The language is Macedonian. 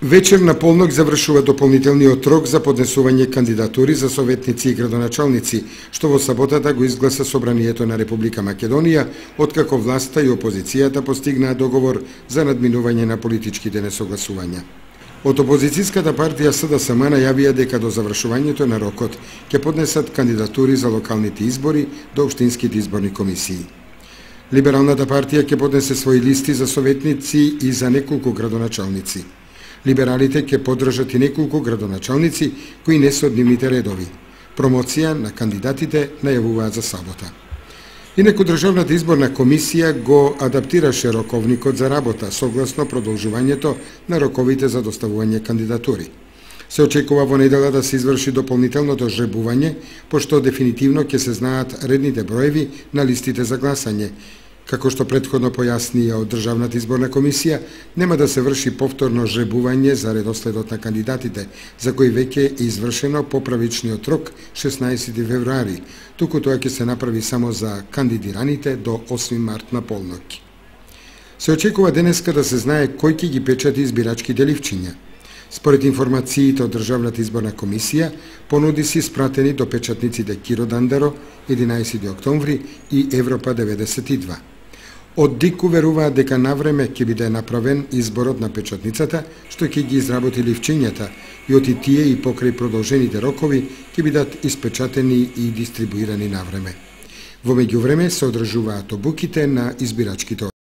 Вечер на полнок завршува дополнителниот рок за поднесување кандидатури за советници и градоначалници, што во саботата го изгласа Собранието на Република Македонија, откако власта и опозицијата постигнаа договор за надминување на политичките несогласувања. Од опозицијската партија СДСМ најавија дека до завршувањето на рокот ќе поднесат кандидатури за локалните избори до општинските изборни комисии. Либералната партија ќе поднесе своји листи за советници и за неколку градоначалници. Либералите ќе поддржат и неколку градоначалници кои не се од нивните редови. Промоција на кандидатите најавуваат за сабота. Инаку Државната изборна комисија го адаптираше роковникот за работа согласно продолжувањето на роковите за доставување кандидатури. Се очекува во недела да се изврши дополнителното жребување, пошто дефинитивно ќе се знаат редните броеви на листите за гласање. Како што претходно појаснија од Државната изборна комисија, нема да се врши повторно жребување за редоследот на кандидатите, за кои веќе е извршено по правичниот рок 16 февруари, туку тоа ќе се направи само за кандидираните до 8 март на полнок. Се очекува денеска да се знае кој ќе ги печати избирачките ливчиња. Според информациите од Државната изборна комисија, понуди се испратени до печатниците Киро Дандаро 11 октомври и Европа 92. Од ДИК уверуваат дека навреме ќе биде направен изборот на печатницата, што ќе ги изработи ливчињата и оти тие и покрај продолжените рокови ќе бидат испечатени и дистрибуирани навреме. Во меѓувреме се одржуваат обуките на избирачките